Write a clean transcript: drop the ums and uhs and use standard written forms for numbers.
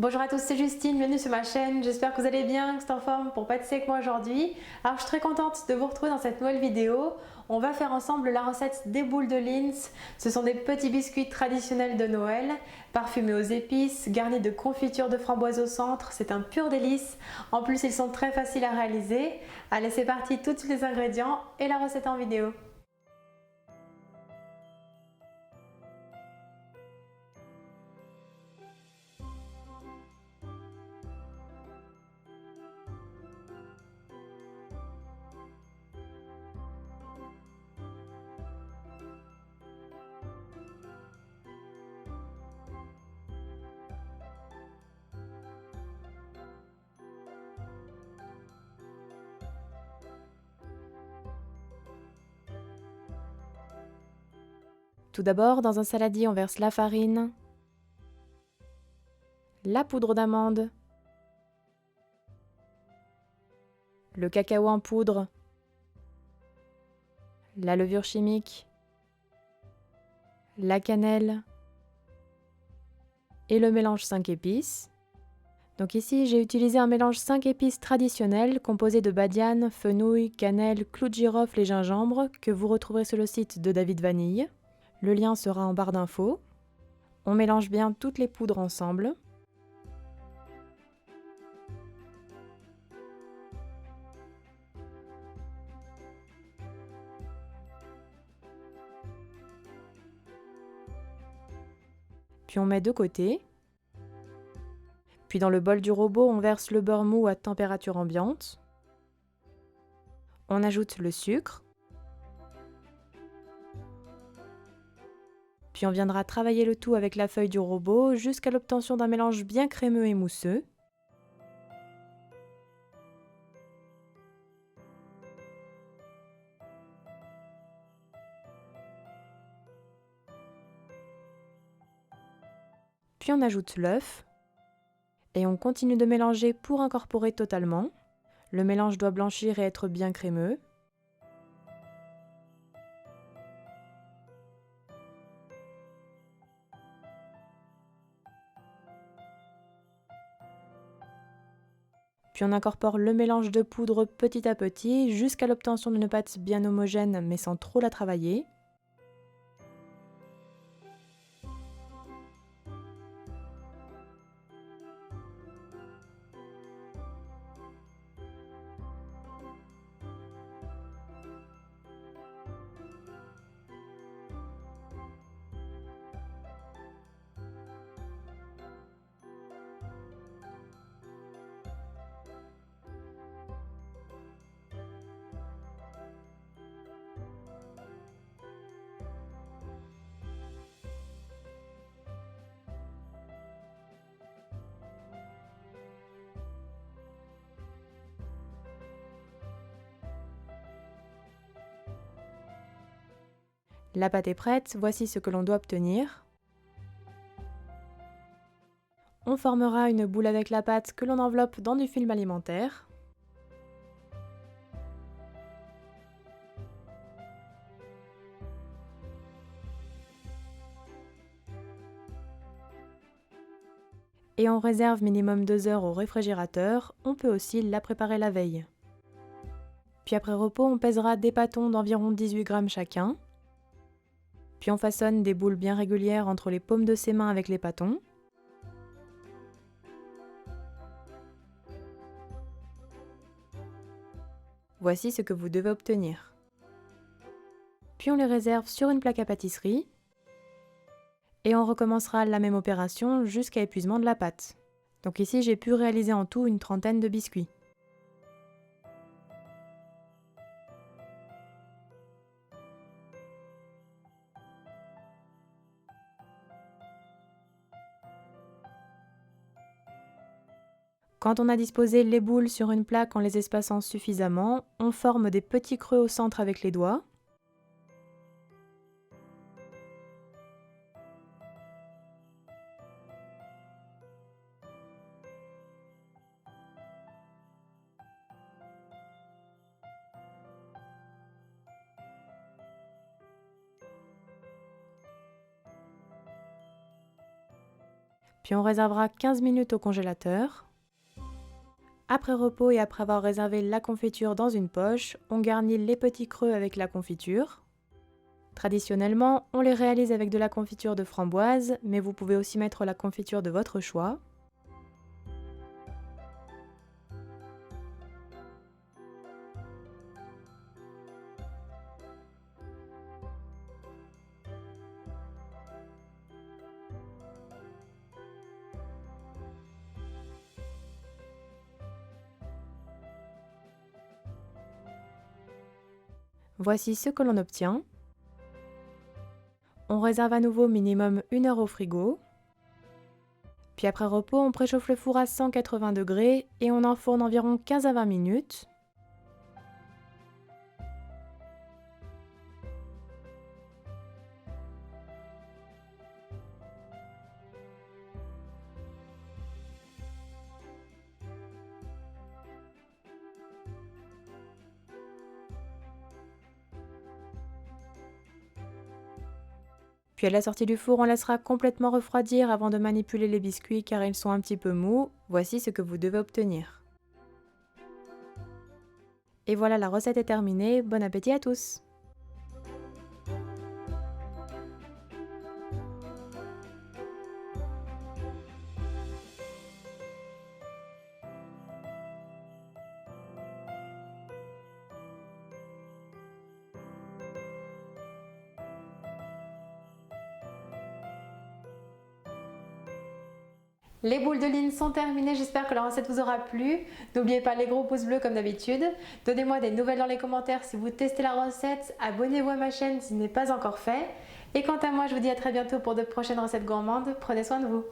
Bonjour à tous, c'est Justine, bienvenue sur ma chaîne, j'espère que vous allez bien, que vous êtes en forme pour pâtisser avec moi aujourd'hui. Alors je suis très contente de vous retrouver dans cette nouvelle vidéo. On va faire ensemble la recette des boules de Lindt. Ce sont des petits biscuits traditionnels de Noël, parfumés aux épices, garnis de confiture de framboise au centre, c'est un pur délice. En plus ils sont très faciles à réaliser. Allez c'est parti, tous les ingrédients et la recette en vidéo. Tout d'abord, dans un saladier, on verse la farine, la poudre d'amande, le cacao en poudre, la levure chimique, la cannelle et le mélange 5 épices. Donc ici, j'ai utilisé un mélange 5 épices traditionnel composé de badiane, fenouil, cannelle, clou de girofle et gingembre que vous retrouverez sur le site de David Vanille. Le lien sera en barre d'infos. On mélange bien toutes les poudres ensemble. Puis on met de côté. Puis dans le bol du robot, on verse le beurre mou à température ambiante. On ajoute le sucre. Puis on viendra travailler le tout avec la feuille du robot jusqu'à l'obtention d'un mélange bien crémeux et mousseux. Puis on ajoute l'œuf. Et on continue de mélanger pour incorporer totalement. Le mélange doit blanchir et être bien crémeux. Puis on incorpore le mélange de poudre petit à petit jusqu'à l'obtention d'une pâte bien homogène mais sans trop la travailler. La pâte est prête, voici ce que l'on doit obtenir. On formera une boule avec la pâte que l'on enveloppe dans du film alimentaire. Et on réserve minimum 2 heures au réfrigérateur, on peut aussi la préparer la veille. Puis après repos, on pèsera des pâtons d'environ 18 grammes chacun. Puis on façonne des boules bien régulières entre les paumes de ses mains avec les pâtons. Voici ce que vous devez obtenir. Puis on les réserve sur une plaque à pâtisserie. Et on recommencera la même opération jusqu'à épuisement de la pâte. Donc ici j'ai pu réaliser en tout une trentaine de biscuits. Quand on a disposé les boules sur une plaque en les espaçant suffisamment, on forme des petits creux au centre avec les doigts. Puis on réservera 15 minutes au congélateur. Après repos et après avoir réservé la confiture dans une poche, on garnit les petits creux avec la confiture. Traditionnellement, on les réalise avec de la confiture de framboise, mais vous pouvez aussi mettre la confiture de votre choix. Voici ce que l'on obtient. On réserve à nouveau minimum 1 heure au frigo. Puis après repos, on préchauffe le four à 180 degrés et on enfourne environ 15 à 20 minutes. Puis à la sortie du four, on laissera complètement refroidir avant de manipuler les biscuits car ils sont un petit peu mous. Voici ce que vous devez obtenir. Et voilà, la recette est terminée. Bon appétit à tous! Les boules de Lindt sont terminées, j'espère que la recette vous aura plu. N'oubliez pas les gros pouces bleus comme d'habitude. Donnez-moi des nouvelles dans les commentaires si vous testez la recette. Abonnez-vous à ma chaîne si ce n'est pas encore fait. Et quant à moi, je vous dis à très bientôt pour de prochaines recettes gourmandes. Prenez soin de vous.